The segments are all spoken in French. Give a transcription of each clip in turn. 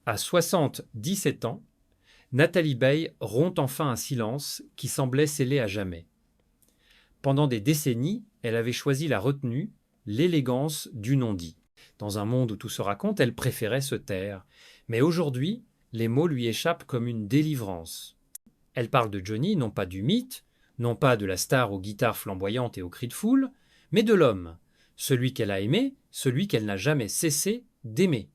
À 77 ans, Nathalie Baye rompt enfin un silence qui semblait scellé à jamais. Pendant des décennies, elle avait choisi la retenue, l'élégance du non-dit. Dans un monde où tout se raconte, elle préférait se taire. Mais aujourd'hui, les mots lui échappent comme une délivrance. Elle parle de Johnny, non pas du mythe, non pas de la star aux guitares flamboyantes et aux cris de foule, mais de l'homme, celui qu'elle a aimé, celui qu'elle n'a jamais cessé d'aimer.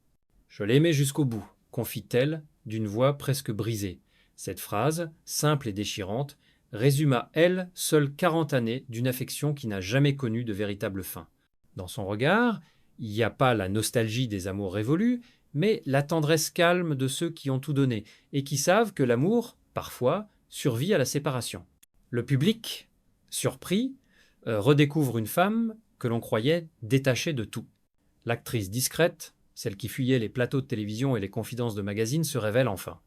Je l'aimais jusqu'au bout, confie-t-elle d'une voix presque brisée. Cette phrase, simple et déchirante, résume à elle seule 40 années d'une affection qui n'a jamais connu de véritable fin. Dans son regard, il n'y a pas la nostalgie des amours révolus, mais la tendresse calme de ceux qui ont tout donné et qui savent que l'amour, parfois, survit à la séparation. Le public, surpris, redécouvre une femme que l'on croyait détachée de tout. L'actrice discrète, celle qui fuyait les plateaux de télévision et les confidences de magazines, se révèle enfin.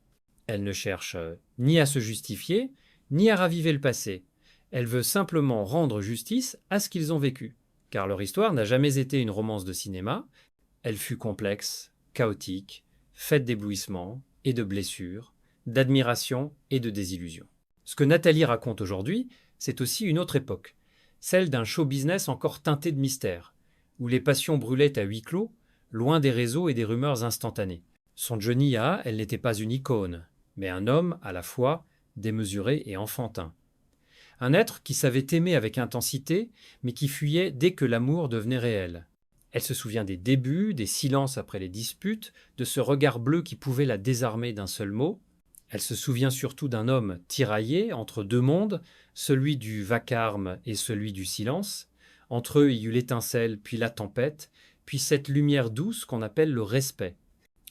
Elle ne cherche ni à se justifier, ni à raviver le passé. Elle veut simplement rendre justice à ce qu'ils ont vécu. Car leur histoire n'a jamais été une romance de cinéma. Elle fut complexe, chaotique, faite d'éblouissements et de blessures, d'admiration et de désillusion. Ce que Nathalie raconte aujourd'hui, c'est aussi une autre époque, celle d'un show business encore teinté de mystère, où les passions brûlaient à huis clos, loin des réseaux et des rumeurs instantanées. Son Johnny A, elle n'était pas une icône, mais un homme à la fois démesuré et enfantin. Un être qui savait aimer avec intensité, mais qui fuyait dès que l'amour devenait réel. Elle se souvient des débuts, des silences après les disputes, de ce regard bleu qui pouvait la désarmer d'un seul mot. Elle se souvient surtout d'un homme tiraillé entre deux mondes, celui du vacarme et celui du silence. Entre eux, il y eut l'étincelle, puis la tempête, puis cette lumière douce qu'on appelle le respect.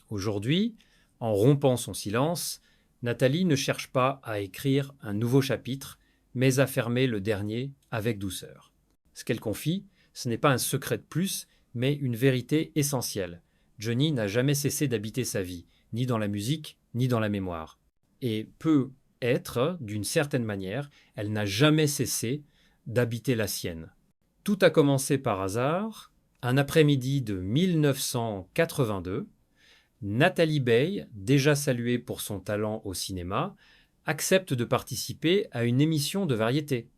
Aujourd'hui, en rompant son silence, Nathalie ne cherche pas à écrire un nouveau chapitre, mais à fermer le dernier avec douceur. Ce qu'elle confie, ce n'est pas un secret de plus, mais une vérité essentielle. Johnny n'a jamais cessé d'habiter sa vie, ni dans la musique, ni dans la mémoire. Et peut être, d'une certaine manière, elle n'a jamais cessé d'habiter la sienne. Tout a commencé par hasard. Un après-midi de 1982, Nathalie Baye, déjà saluée pour son talent au cinéma, accepte de participer à une émission de variété.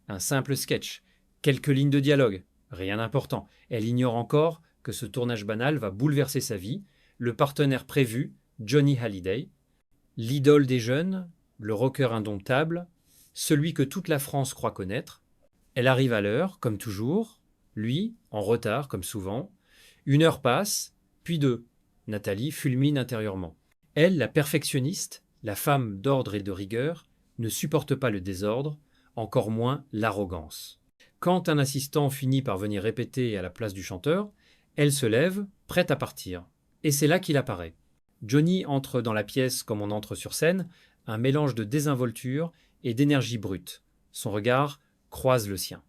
Un simple sketch, quelques lignes de dialogue, rien d'important. Elle ignore encore que ce tournage banal va bouleverser sa vie. Le partenaire prévu, Johnny Hallyday, l'idole des jeunes, le rocker indomptable, celui que toute la France croit connaître. Elle arrive à l'heure, comme toujours, lui, en retard, comme souvent. 1 heure passe, puis 2. Nathalie fulmine intérieurement. Elle, la perfectionniste, la femme d'ordre et de rigueur, ne supporte pas le désordre, encore moins l'arrogance. Quand un assistant finit par venir répéter à la place du chanteur, elle se lève, prête à partir. Et c'est là qu'il apparaît. Johnny entre dans la pièce comme on entre sur scène, un mélange de désinvolture et d'énergie brute. Son regard croise le sien.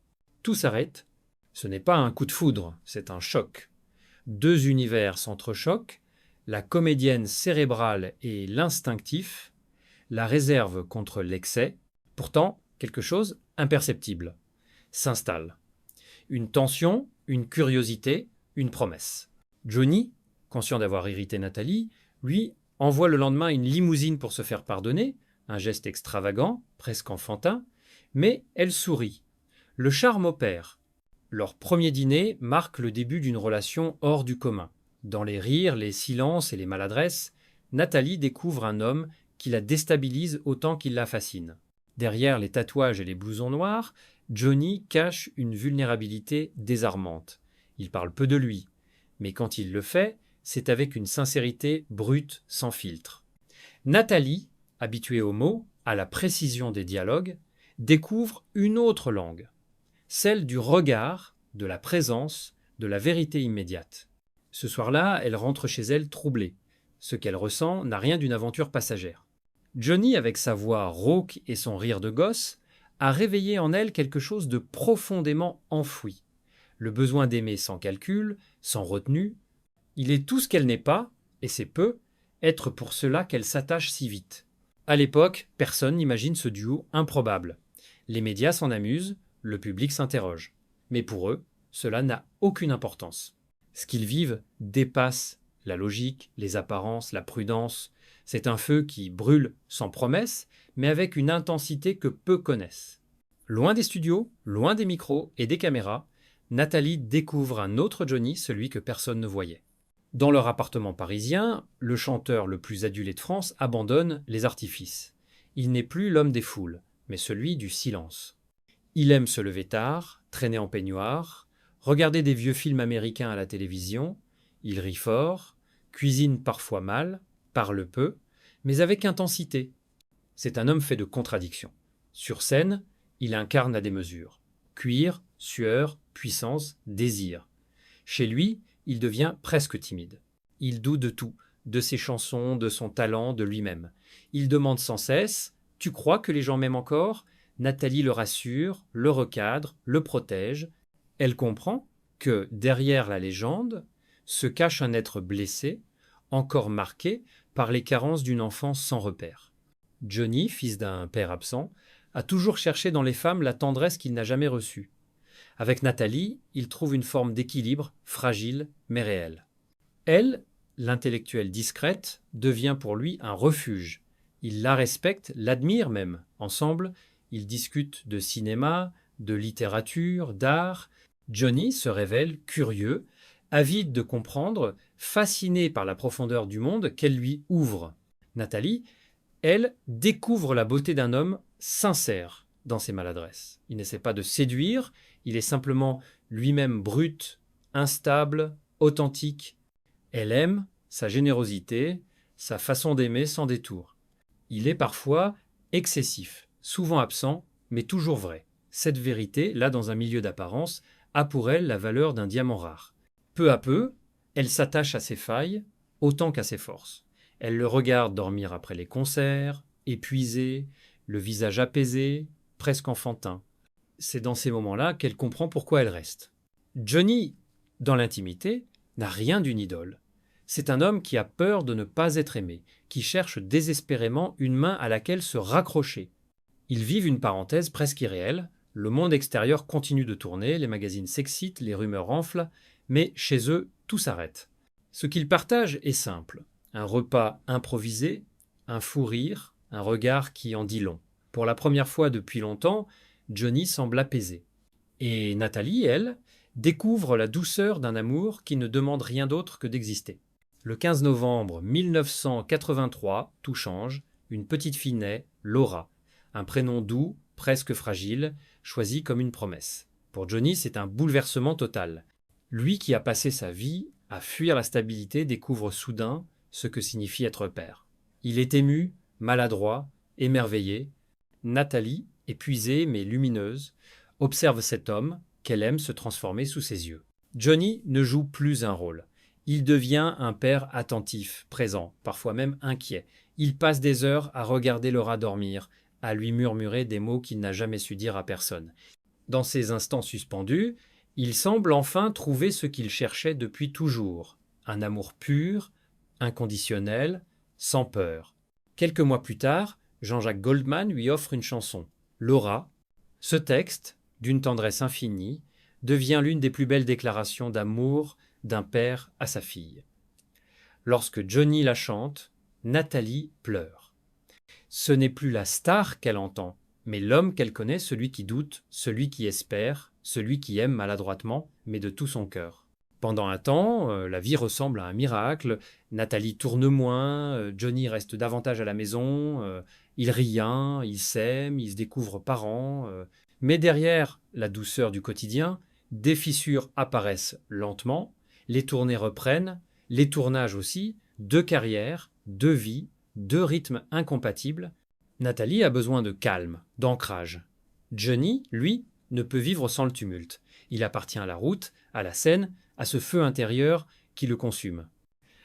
Tout s'arrête. Ce n'est pas un coup de foudre, c'est un choc. 2 univers s'entrechoquent, la comédienne cérébrale et l'instinctif, la réserve contre l'excès. Pourtant, quelque chose imperceptible s'installe. Une tension, une curiosité, une promesse. Johnny, conscient d'avoir irrité Nathalie, lui, envoie le lendemain une limousine pour se faire pardonner, un geste extravagant, presque enfantin, mais elle sourit. Le charme opère. Leur premier dîner marque le début d'une relation hors du commun. Dans les rires, les silences et les maladresses, Nathalie découvre un homme qui la déstabilise autant qu'il la fascine. Derrière les tatouages et les blousons noirs, Johnny cache une vulnérabilité désarmante. Il parle peu de lui, mais quand il le fait, c'est avec une sincérité brute, sans filtre. Nathalie, habituée aux mots, à la précision des dialogues, découvre une autre langue, celle du regard, de la présence, de la vérité immédiate. Ce soir-là, elle rentre chez elle troublée. Ce qu'elle ressent n'a rien d'une aventure passagère. Johnny, avec sa voix rauque et son rire de gosse, a réveillé en elle quelque chose de profondément enfoui. Le besoin d'aimer sans calcul, sans retenue. Il est tout ce qu'elle n'est pas, et c'est peu, être pour cela qu'elle s'attache si vite. À l'époque, personne n'imagine ce duo improbable. Les médias s'en amusent, le public s'interroge. Mais pour eux, cela n'a aucune importance. Ce qu'ils vivent dépasse la logique, les apparences, la prudence. C'est un feu qui brûle sans promesse, mais avec une intensité que peu connaissent. Loin des studios, loin des micros et des caméras, Nathalie découvre un autre Johnny, celui que personne ne voyait. Dans leur appartement parisien, le chanteur le plus adulé de France abandonne les artifices. Il n'est plus l'homme des foules, mais celui du silence. Il aime se lever tard, traîner en peignoir, regarder des vieux films américains à la télévision. Il rit fort, cuisine parfois mal, parle peu, mais avec intensité. C'est un homme fait de contradictions. Sur scène, il incarne à démesure. Cuir, sueur, puissance, désir. Chez lui, il devient presque timide. Il doute de tout, de ses chansons, de son talent, de lui-même. Il demande sans cesse « Tu crois que les gens m'aiment encore ?» Nathalie le rassure, le recadre, le protège. Elle comprend que derrière la légende se cache un être blessé, encore marqué par les carences d'une enfance sans repère. Johnny, fils d'un père absent, a toujours cherché dans les femmes la tendresse qu'il n'a jamais reçue. Avec Nathalie, il trouve une forme d'équilibre, fragile mais réelle. Elle, l'intellectuelle discrète, devient pour lui un refuge. Il la respecte, l'admire même. Ensemble, ils discutent de cinéma, de littérature, d'art. Johnny se révèle curieux, avide de comprendre, fasciné par la profondeur du monde qu'elle lui ouvre. Nathalie, elle, découvre la beauté d'un homme sincère dans ses maladresses. Il n'essaie pas de séduire, il est simplement lui-même brut, instable, authentique. Elle aime sa générosité, sa façon d'aimer sans détour. Il est parfois excessif, souvent absent, mais toujours vrai. Cette vérité, là dans un milieu d'apparence, a pour elle la valeur d'un diamant rare. Peu à peu, elle s'attache à ses failles autant qu'à ses forces. Elle le regarde dormir après les concerts, épuisé, le visage apaisé, presque enfantin. C'est dans ces moments-là qu'elle comprend pourquoi elle reste. Johnny, dans l'intimité, n'a rien d'une idole. C'est un homme qui a peur de ne pas être aimé, qui cherche désespérément une main à laquelle se raccrocher. Ils vivent une parenthèse presque irréelle. Le monde extérieur continue de tourner, les magazines s'excitent, les rumeurs enflent, mais chez eux, tout s'arrête. Ce qu'ils partagent est simple. Un repas improvisé, un fou rire, un regard qui en dit long. Pour la première fois depuis longtemps, Johnny semble apaisé. Et Nathalie, elle, découvre la douceur d'un amour qui ne demande rien d'autre que d'exister. Le 15 novembre 1983, tout change. Une petite fille naît, Laura. Un prénom doux, presque fragile, choisi comme une promesse. Pour Johnny, c'est un bouleversement total. Lui qui a passé sa vie à fuir la stabilité découvre soudain ce que signifie être père. Il est ému, maladroit, émerveillé. Nathalie, épuisée mais lumineuse, observe cet homme qu'elle aime se transformer sous ses yeux. Johnny ne joue plus un rôle. Il devient un père attentif, présent, parfois même inquiet. Il passe des heures à regarder Laura dormir, à lui murmurer des mots qu'il n'a jamais su dire à personne. Dans ces instants suspendus, il semble enfin trouver ce qu'il cherchait depuis toujours. Un amour pur, inconditionnel, sans peur. Quelques mois plus tard, Jean-Jacques Goldman lui offre une chanson, Laura. Ce texte, d'une tendresse infinie, devient l'une des plus belles déclarations d'amour d'un père à sa fille. Lorsque Johnny la chante, Nathalie pleure. Ce n'est plus la star qu'elle entend, mais l'homme qu'elle connaît, celui qui doute, celui qui espère, celui qui aime maladroitement, mais de tout son cœur. Pendant un temps, la vie ressemble à un miracle. Nathalie tourne moins, Johnny reste davantage à la maison, ils rient, ils s'aiment, ils se découvrent parents. Mais derrière la douceur du quotidien, des fissures apparaissent lentement, les tournées reprennent, les tournages aussi, deux carrières, deux vies, deux rythmes incompatibles. Nathalie a besoin de calme, d'ancrage. Johnny, lui, ne peut vivre sans le tumulte. Il appartient à la route, à la scène, à ce feu intérieur qui le consume.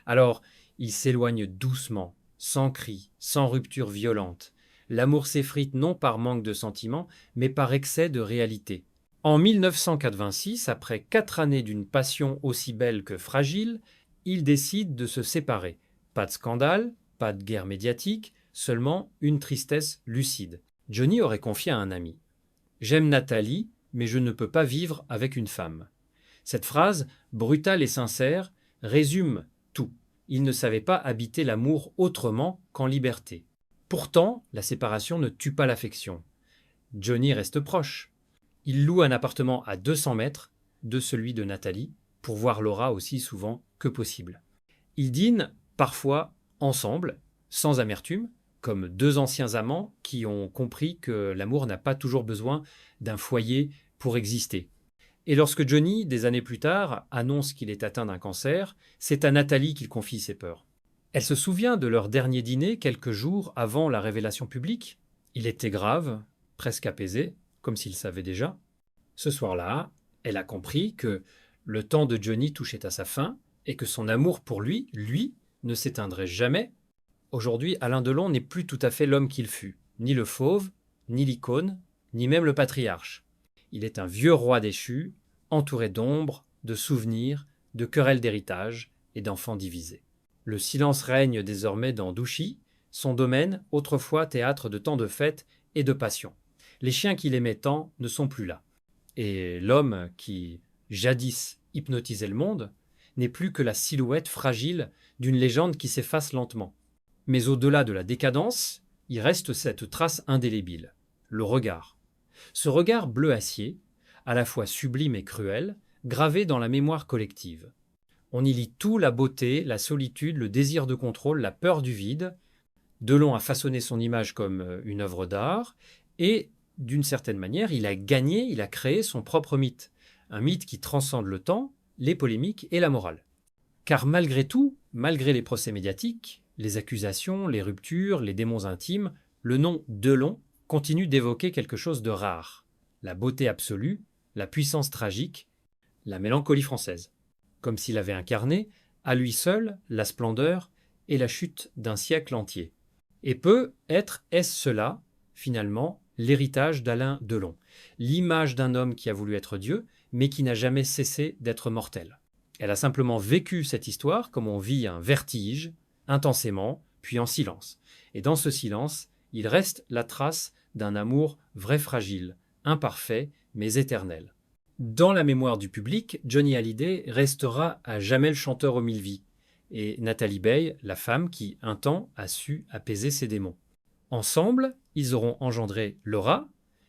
Alors, il s'éloigne doucement, sans cri, sans rupture violente. L'amour s'effrite non par manque de sentiments, mais par excès de réalité. En 1986, après 4 années d'une passion aussi belle que fragile, ils décident de se séparer. Pas de scandale, pas de guerre médiatique, seulement une tristesse lucide. Johnny aurait confié à un ami. « J'aime Nathalie, mais je ne peux pas vivre avec une femme. » Cette phrase, brutale et sincère, résume tout. il ne savait pas habiter l'amour autrement qu'en liberté. Pourtant, la séparation ne tue pas l'affection. Johnny reste proche. Il loue un appartement à 200 mètres de celui de Nathalie pour voir Laura aussi souvent que possible. Ils dînent parfois ensemble, sans amertume, comme deux anciens amants qui ont compris que l'amour n'a pas toujours besoin d'un foyer pour exister. Et lorsque Johnny, des années plus tard, annonce qu'il est atteint d'un cancer, c'est à Nathalie qu'il confie ses peurs. Elle se souvient de leur dernier dîner quelques jours avant la révélation publique. Il était grave, presque apaisé, comme s'il savait déjà. Ce soir-là, elle a compris que le temps de Johnny touchait à sa fin et que son amour pour lui, ne s'éteindrait jamais. Aujourd'hui, Alain Delon n'est plus tout à fait l'homme qu'il fut, ni le fauve, ni l'icône, ni même le patriarche. Il est un vieux roi déchu, entouré d'ombres, de souvenirs, de querelles d'héritage et d'enfants divisés. Le silence règne désormais dans Douchy, son domaine, autrefois théâtre de tant de fêtes et de passions. Les chiens qu'il aimait tant ne sont plus là. Et l'homme qui, jadis, hypnotisait le monde, n'est plus que la silhouette fragile d'une légende qui s'efface lentement. Mais au-delà de la décadence, il reste cette trace indélébile, le regard. Ce regard bleu acier, à la fois sublime et cruel, gravé dans la mémoire collective. On y lit tout, la beauté, la solitude, le désir de contrôle, la peur du vide. Delon a façonné son image comme une œuvre d'art et, d'une certaine manière, il a créé son propre mythe. Un mythe qui transcende le temps, les polémiques et la morale. Car malgré tout, malgré les procès médiatiques, les accusations, les ruptures, les démons intimes, le nom Delon continue d'évoquer quelque chose de rare. La beauté absolue, la puissance tragique, la mélancolie française. Comme s'il avait incarné, à lui seul, la splendeur et la chute d'un siècle entier. Et est-ce cela, finalement, l'héritage d'Alain Delon, l'image d'un homme qui a voulu être Dieu, mais qui n'a jamais cessé d'être mortel. Elle a simplement vécu cette histoire comme on vit un vertige, intensément, puis en silence. Et dans ce silence, il reste la trace d'un amour vrai fragile, imparfait, mais éternel. Dans la mémoire du public, Johnny Hallyday restera à jamais le chanteur aux mille vies, et Nathalie Baye, la femme qui, un temps, a su apaiser ses démons. Ensemble, ils auront engendré Laura,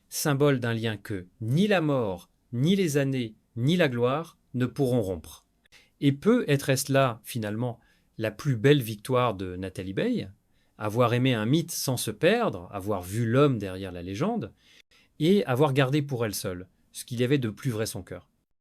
symbole d'un lien que ni la mort, ni les années, ni la gloire ne pourront rompre. Et être-ce là, finalement, la plus belle victoire de Nathalie Baye, avoir aimé un mythe sans se perdre, avoir vu l'homme derrière la légende, et avoir gardé pour elle seule ce qu'il y avait de plus vrai son cœur.